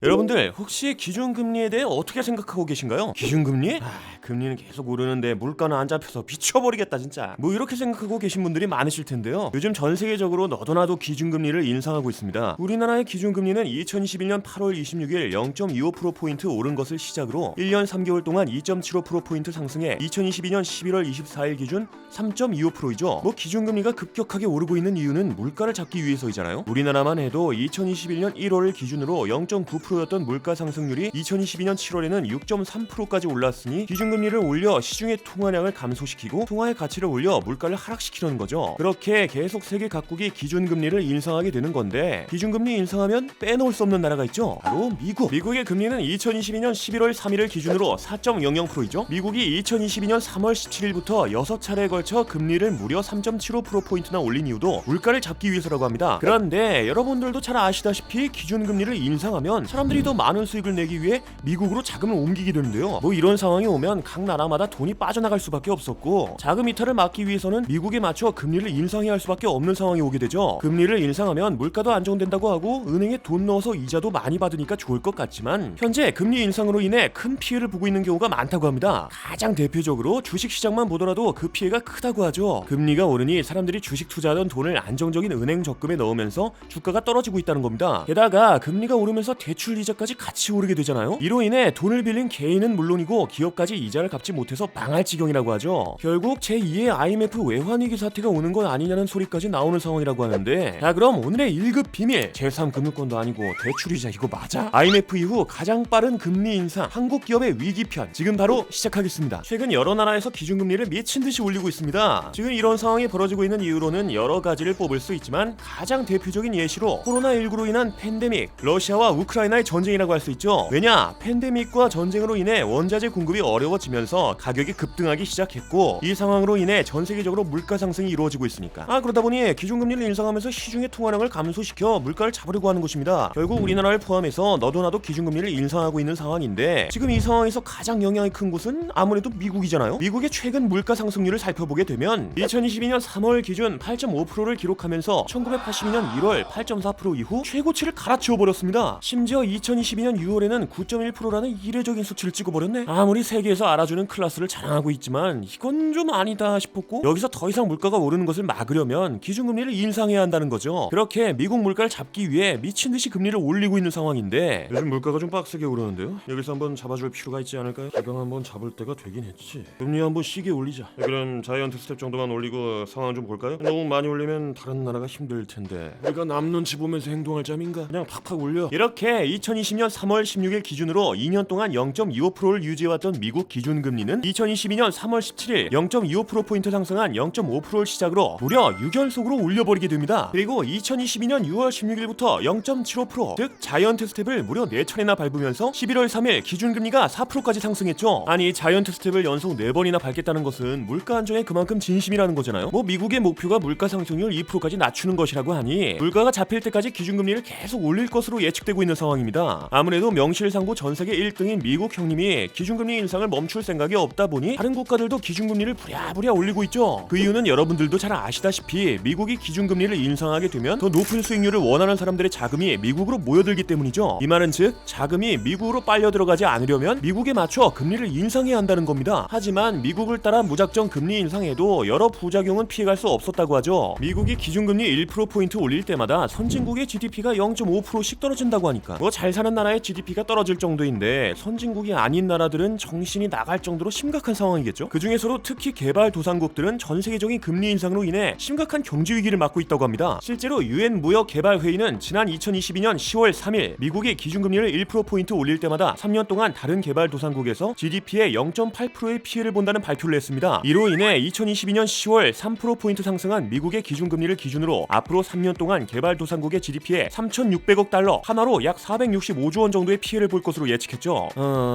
여러분들 혹시 기준금리에 대해 어떻게 생각하고 계신가요? 기준금리? 금리는 계속 오르는데 물가는 안 잡혀서 미쳐버리겠다 진짜. 뭐 이렇게 생각하고 계신 분들이 많으실 텐데요. 요즘 전 세계적으로 너도나도 기준금리를 인상하고 있습니다. 우리나라의 기준금리는 2021년 8월 26일 0.25%포인트 오른 것을 시작으로 1년 3개월 동안 2.75%포인트 상승해 2022년 11월 24일 기준 3.25%이죠. 뭐 기준금리가 급격하게 오르고 있는 이유는 물가를 잡기 위해서이잖아요. 우리나라만 해도 2021년 1월을 기준으로 0.9%였던 물가 상승률이 2022년 7월에는 6.3%까지 올랐으니 기준금리를 올려 시중의 통화량을 감소시키고 통화의 가치를 올려 물가를 하락시키려는 거죠. 그렇게 계속 세계 각국이 기준금리를 인상하게 되는 건데, 기준금리 인상하면 빼놓을 수 없는 나라가 있죠. 바로 미국. 미국의 금리는 2022년 11월 3일을 기준으로 4.00%이죠. 미국이 2022년 3월 17일부터 6차례에 걸쳐 금리를 무려 3.75%포인트나 올린 이유도 물가를 잡기 위해서라고 합니다. 그런데 여러분들도 잘 아시다시피 기준금리를 인상하면 사람들이 더 많은 수익을 내기 위해 미국으로 자금을 옮기게 되는데요. 뭐 이런 상황이 오면 각 나라마다 돈이 빠져나갈 수밖에 없었고, 자금 이탈을 막기 위해서는 미국에 맞춰 금리를 인상해야 할 수밖에 없는 상황이 오게 되죠. 금리를 인상하면 물가도 안정된다고 하고 은행에 돈 넣어서 이자도 많이 받으니까 좋을 것 같지만, 현재 금리 인상으로 인해 큰 피해를 보고 있는 경우가 많다고 합니다. 가장 대표적으로 주식시장만 보더라도 그 피해가 크다고 하죠. 금리가 오르니 사람들이 주식 투자하던 돈을 안정적인 은행 적금에 넣으면서 주가가 떨어지고 있다는 겁니다. 게다가 금리가 오르면서 대출 이자까지 같이 오르게 되잖아요. 이로 인해 돈을 빌린 개인은 물론이고 기업까지 이자를 갚지 못해서 망할 지경이라고 하죠. 결국 제2의 IMF 외환위기 사태가 오는 건 아니냐는 소리까지 나오는 상황이라고 하는데, 자 그럼 오늘의 1급 비밀, 제3금융권도 아니고 대출이자 이거 맞아? IMF 이후 가장 빠른 금리 인상, 한국 기업의 위기편, 지금 바로 시작하겠습니다. 최근 여러 나라에서 기준금리를 미친듯이 올리고 있습니다. 지금 이런 상황이 벌어지고 있는 이유로는 여러 가지를 뽑을 수 있지만, 가장 대표적인 예시로 코로나19로 인한 팬데믹, 러시아와 우크라이나의 전쟁이라고 할 수 있죠. 왜냐? 팬데믹과 전쟁으로 인해 원자재 공급이 어려워지면서 가격이 급등하기 시작했고, 이 상황으로 인해 전 세계적으로 물가 상승이 이루어지고 있으니까. 그러다 보니 기준금리를 인상하면서 시중의 통화량을 감소시켜 물가를 잡으려고 하는 것입니다. 결국 우리나라를 포함해서 너도나도 기준금리를 인상하고 있는 상황인데, 지금 이 상황에서 가장 영향이 큰 곳은 아무래도 미국이잖아요. 미국의 최근 물가 상승률을 살펴보게 되면 2022년 3월 기준 8.5%를 기록하면서 1982년 1월 8.4% 이후 최고치를 갈아치워 버렸습니다. 심지어 2022년 6월에는 9.1%라는 이례적인 수치를 찍어버렸네. 아무리 세계에서 알아주는 클래스를 자랑하고 있지만 이건 좀 아니다 싶었고, 여기서 더 이상 물가가 오르는 것을 막으려면 기준금리를 인상해야 한다는 거죠. 그렇게 미국 물가를 잡기 위해 미친듯이 금리를 올리고 있는 상황인데, 요즘 물가가 좀 빡세게 오르는데요. 여기서 한번 잡아줄 필요가 있지 않을까요? 가격 한번 잡을 때가 되긴 했지. 금리 한번 시게 올리자. 그럼 자이언트 스텝 정도만 올리고 상황 좀 볼까요? 너무 많이 올리면 다른 나라가 힘들 텐데, 우리가 남 눈치 보면서 행동할 짬인가? 그냥 팍팍 올려. 이렇게 2020년 3월 16일 기준으로 2년 동안 0.25%를 유지해왔던 미국 기준금리는 2022년 3월 17일 0.25%포인트 상승한 0.5%를 시작으로 무려 6연속으로 올려버리게 됩니다. 그리고 2022년 6월 16일부터 0.75%, 즉 자이언트 스텝을 무려 4차례나 밟으면서 11월 3일 기준금리가 4%까지 상승했죠. 아니, 자이언트 스텝을 연속 4번이나 밟겠다는 것은 물가 안정에 그만큼 진심이라는 거잖아요. 뭐 미국의 목표가 물가 상승률 2%까지 낮추는 것이라고 하니 물가가 잡힐 때까지 기준금리를 계속 올릴 것으로 예측되고 있는 상황입니다. 아무래도 명실상부 전세계 1등인 미국 형님이 기준금리 인상을 멈출 생각이 없다 보니 다른 국가들도 기준금리를 부랴부랴 올리고 있죠. 그 이유는 여러분들도 잘 아시다시피 미국이 기준금리를 인상하게 되면 더 높은 수익률을 원하는 사람들의 자금이 미국으로 모여들기 때문이죠. 이 말은 즉 자금이 미국으로 빨려 들어가지 않으려면 미국에 맞춰 금리를 인상해야 한다는 겁니다. 하지만 미국을 따라 무작정 금리 인상해도 여러 부작용은 피해갈 수 없었다고 하죠. 미국이 기준금리 1%포인트 올릴 때마다 선진국의 GDP가 0.5%씩 떨어진다고 하니까 뭐 잘 사는 나라의 GDP가 떨어질 정도인데, 선진국이 아닌 나라들은 정신이 나갈 정도로 심각한 상황이겠죠. 그 중에서도 특히 개발도상국들은 전 세계적인 금리 인상으로 인해 심각한 경제 위기를 맞고 있다고 합니다. 실제로 유엔 무역개발회의는 지난 2022년 10월 3일 미국이 기준금리를 1%포인트 올릴 때마다 3년 동안 다른 개발도상국에서 GDP의 0.8%의 피해를 본다는 발표를 했습니다. 이로 인해 2022년 10월 3%포인트 상승한 미국의 기준금리를 기준으로 앞으로 3년 동안 개발도상국의 GDP에 3,600억 달러, 하나로 약 465조 원 정도의 피해를 볼 것으로 예측했죠.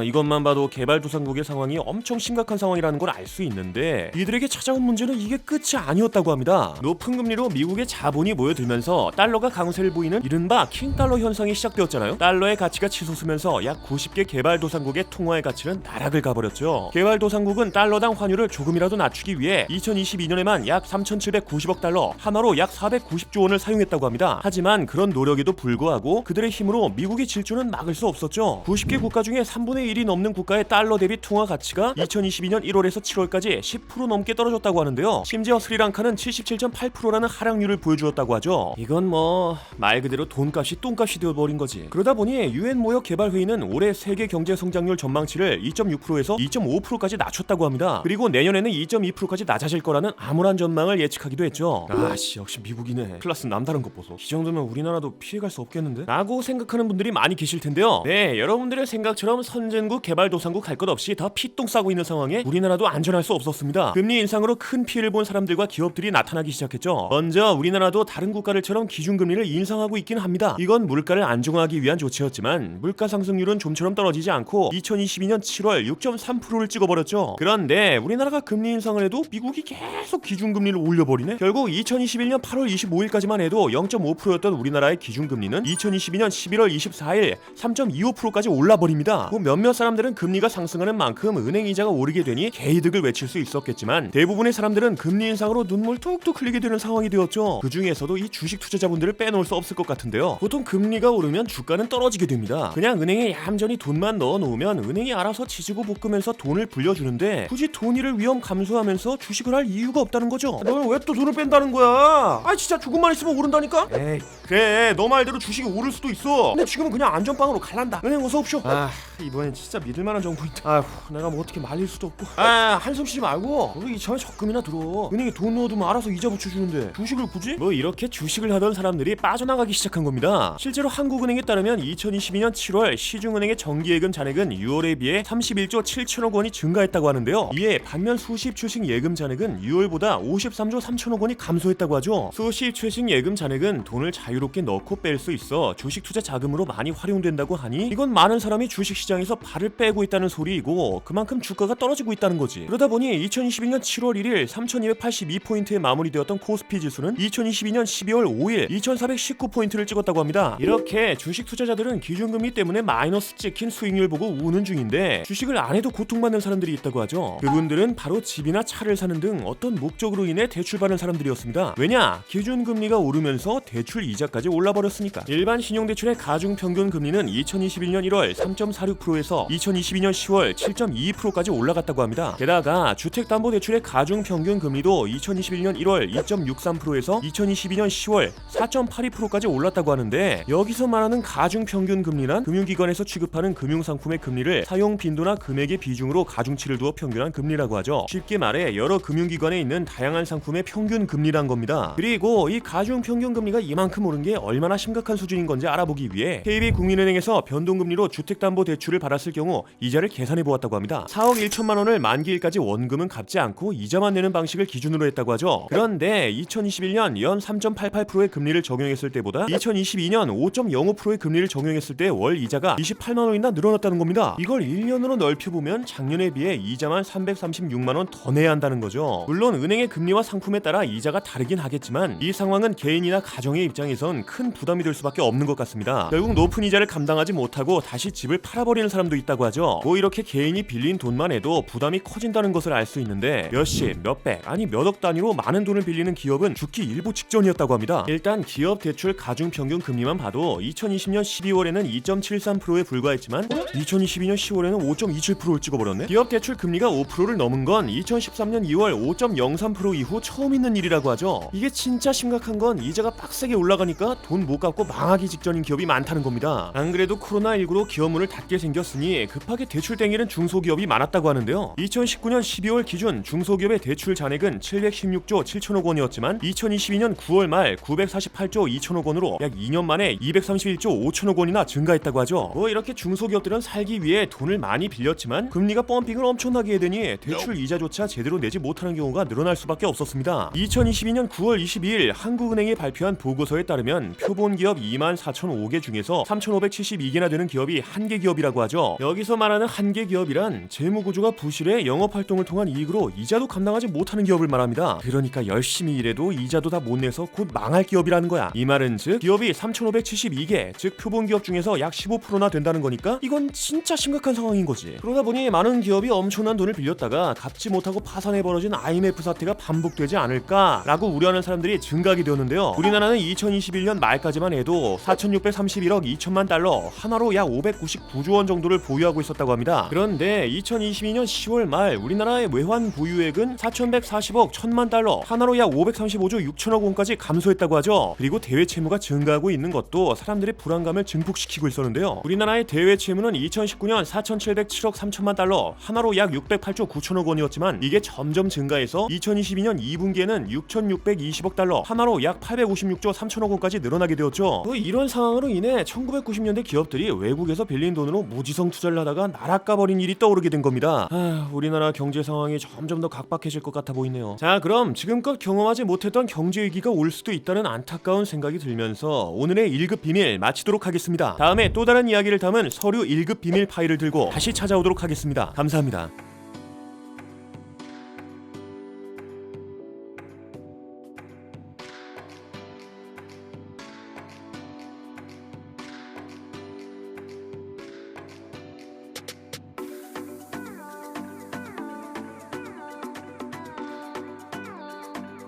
이것만 봐도 개발도상국의 상황이 엄청 심각한 상황이라는 걸 알 수 있는데, 이들에게 찾아온 문제는 이게 끝이 아니었다고 합니다. 높은 금리로 미국의 자본이 모여들면서 달러가 강세를 보이는 이른바 킹달러 현상이 시작되었잖아요. 달러의 가치가 치솟으면서 약 90개 개발도상국의 통화의 가치는 나락을 가버렸죠. 개발도상국은 달러당 환율을 조금이라도 낮추기 위해 2022년에만 약 3,790억 달러, 하나로 약 490조 원을 사용했다고 합니다. 하지만 그런 노력에도 불구하고 그들의 힘으로 미국 미국의 질주는 막을 수 없었죠. 90개 국가 중에 3분의 1이 넘는 국가의 달러 대비 통화 가치가 2022년 1월에서 7월까지 10% 넘게 떨어졌다고 하는데요. 심지어 스리랑카는 77.8%라는 하락률을 보여주었다고 하죠. 이건 뭐 말 그대로 돈값이 똥값이 되어버린 거지. 그러다 보니 유엔 모역 개발회의는 올해 세계 경제 성장률 전망치를 2.6%에서 2.5%까지 낮췄다고 합니다. 그리고 내년에는 2.2%까지 낮아질 거라는 암울한 전망을 예측하기도 했죠. 아씨 역시 미국이네. 클라스 남다른 것 보소. 이 정도면 우리나라도 피해갈 수 없겠는데? 라고 생각하는 분들이 많이 계실 텐데요. 네, 여러분들의 생각처럼 선진국 개발도상국 할 것 없이 다 피똥 싸고 있는 상황에 우리나라도 안전할 수 없었습니다. 금리 인상으로 큰 피해를 본 사람들과 기업들이 나타나기 시작했죠. 먼저 우리나라도 다른 국가들처럼 기준금리를 인상하고 있긴 합니다. 이건 물가를 안정화하기 위한 조치였지만 물가 상승률은 좀처럼 떨어지지 않고 2022년 7월 6.3%를 찍어버렸죠. 그런데 우리나라가 금리 인상을 해도 미국이 계속 기준금리를 올려버리네. 결국 2021년 8월 25일까지만 해도 0.5%였던 우리나라의 기준금리는 2022년 11월 24일 3.25%까지 올라버립니다. 몇몇 사람들은 금리가 상승하는 만큼 은행 이자가 오르게 되니 개이득을 외칠 수 있었겠지만 대부분의 사람들은 금리 인상으로 눈물 뚝뚝 흘리게 되는 상황이 되었죠. 그 중에서도 이 주식 투자자분들을 빼놓을 수 없을 것 같은데요. 보통 금리가 오르면 주가는 떨어지게 됩니다. 그냥 은행에 얌전히 돈만 넣어놓으면 은행이 알아서 지지고 볶으면서 돈을 불려주는데 굳이 돈 잃을 위험 감수하면서 주식을 할 이유가 없다는 거죠. 너는 왜 또 돈을 뺀다는 거야? 아 진짜 조금만 있으면 오른다니까? 에이 그래 너 말대로 주식이 오를 수도 있어. 근데 지금은 그냥 안전빵으로 갈란다. 은행 어서 옵쇼. 아 이번엔 진짜 믿을만한 정보인데 아휴 내가 뭐 어떻게 말릴 수도 없고. 아 한숨 쉬지 말고 우리 이참에 적금이나 들어. 은행에 돈 넣어두면 알아서 이자 붙여주는데 주식을 굳이? 뭐 이렇게 주식을 하던 사람들이 빠져나가기 시작한 겁니다. 실제로 한국은행에 따르면 2022년 7월 시중은행의 정기예금 잔액은 6월에 비해 31조 7천억 원이 증가했다고 하는데요. 이에 반면 수십 주식 예금 잔액은 6월보다 53조 3천억 원이 감소했다고 하죠. 수십 주식 예금 잔액은 돈을 자유롭게 넣고 뺄 수 있어 주식 투자 자금으로 많이 활용된다고 하니 이건 많은 사람이 주식 시장에서 발을 빼고 있다는 소리이고 그만큼 주가가 떨어지고 있다는 거지. 그러다 보니 2021년 7월 1일 3282포인트에 마무리되었던 코스피 지수는 2022년 12월 5일 2419포인트를 찍었다고 합니다. 이렇게 주식 투자자들은 기준금리 때문에 마이너스 찍힌 수익률 보고 우는 중인데 주식을 안 해도 고통받는 사람들이 있다고 하죠. 그분들은 바로 집이나 차를 사는 등 어떤 목적으로 인해 대출받은 사람들이었습니다. 왜냐? 기준금리가 오르면서 대출 이자까지 올라버렸으니까. 일반 신용대출의 가중평균 금리는 2021년 1월 3.46%에서 2022년 10월 7.22%까지 올라갔다고 합니다. 게다가 주택담보대출의 가중평균 금리도 2021년 1월 2.63%에서 2022년 10월 4.82%까지 올랐다고 하는데 여기서 말하는 가중평균 금리란 금융기관에서 취급하는 금융상품의 금리를 사용 빈도나 금액의 비중으로 가중치를 두어 평균한 금리라고 하죠. 쉽게 말해 여러 금융기관에 있는 다양한 상품의 평균 금리란 겁니다. 그리고 이 가중평균 금리가 이만큼 오른 게 얼마나 심각한 수준인 건지 알아보기 위해 KB국민은행에서 변동금리로 주택담보대출을 받았을 경우 이자를 계산해 보았다고 합니다. 4억 1천만 원을 만기일까지 원금은 갚지 않고 이자만 내는 방식을 기준으로 했다고 하죠. 그런데 2021년 연 3.88%의 금리를 적용했을 때보다 2022년 5.05%의 금리를 적용했을 때 월 이자가 28만 원이나 늘어났다는 겁니다. 이걸 1년으로 넓혀보면 작년에 비해 이자만 336만 원 더 내야 한다는 거죠. 물론 은행의 금리와 상품에 따라 이자가 다르긴 하겠지만 이 상황은 개인이나 가정의 입장에선 큰 부담이 될 수밖에 없는 것 같습니다. 결국 높은 이자를 감당하지 못하고 다시 집을 팔아버리는 사람도 있다고 하죠. 뭐 이렇게 개인이 빌린 돈만 해도 부담이 커진다는 것을 알 수 있는데 몇십, 몇백, 아니 몇억 단위로 많은 돈을 빌리는 기업은 죽기 일보 직전이었다고 합니다. 일단 기업 대출 가중평균 금리만 봐도 2020년 12월에는 2.73%에 불과했지만 2022년 10월에는 5.27%를 찍어버렸네. 기업 대출 금리가 5%를 넘은 건 2013년 2월 5.03% 이후 처음 있는 일이라고 하죠. 이게 진짜 심각한 건 이자가 빡세게 올라가니까 돈 못 갚고 망하기 직전인 기업이 많다는 겁니다. 안 그래도 코로나19로 기업 문을 닫게 생겼으니 급하게 대출 땡기는 중소기업이 많았다고 하는데요. 2019년 12월 기준 중소기업의 대출 잔액은 716조 7천억 원이었지만 2022년 9월 말 948조 2천억 원으로 약 2년 만에 231조 5천억 원이나 증가했다고 하죠. 뭐 이렇게 중소기업들은 살기 위해 돈을 많이 빌렸지만 금리가 펌핑을 엄청나게 해대니 대출 이자조차 제대로 내지 못하는 경우가 늘어날 수밖에 없었습니다. 2022년 9월 22일 한국은행이 발표한 보고서에 따르면 표본 기업 24,005개 중에서 3,572개나 되는 기업이 한계 기업이라고 하죠. 여기서 말하는 한계 기업이란 재무구조가 부실해 영업활동을 통한 이익으로 이자도 감당하지 못하는 기업을 말합니다. 그러니까 열심히 일해도 이자도 다 못 내서 곧 망할 기업이라는 거야. 이 말은 즉 기업이 3,572개, 즉 표본 기업 중에서 약 15%나 된다는 거니까 이건 진짜 심각한 상황인 거지. 그러다 보니 많은 기업이 엄청난 돈을 빌렸다가 갚지 못하고 파산해 벌어진 IMF 사태가 반복되지 않을까라고 우려하는 사람들이 증가하게 되었는데요. 우리나라는 2021년 말까지만 해도 4,631억 1억 2천만 달러, 하나로 약 599조 원 정도를 보유하고 있었다고 합니다. 그런데 2022년 10월 말 우리나라의 외환 보유액은 4,140억 1천만 달러, 하나로 약 535조 6천억 원까지 감소했다고 하죠. 그리고 대외 채무가 증가하고 있는 것도 사람들의 불안감을 증폭시키고 있었는데요. 우리나라의 대외 채무는 2019년 4,707억 3천만 달러, 하나로 약 608조 9천억 원이었지만 이게 점점 증가해서 2022년 2분기에는 6,620억 달러, 하나로 약 856조 3천억 원까지 늘어나게 되었죠. 이런 상황으로 인해 1990년대 기업들이 외국에서 빌린 돈으로 무지성 투자를 하다가 날아가버린 일이 떠오르게 된 겁니다. 우리나라 경제 상황이 점점 더 각박해질 것 같아 보이네요. 자, 그럼 지금껏 경험하지 못했던 경제 위기가 올 수도 있다는 안타까운 생각이 들면서 오늘의 1급 비밀 마치도록 하겠습니다. 다음에 또 다른 이야기를 담은 서류 1급 비밀 파일을 들고 다시 찾아오도록 하겠습니다. 감사합니다.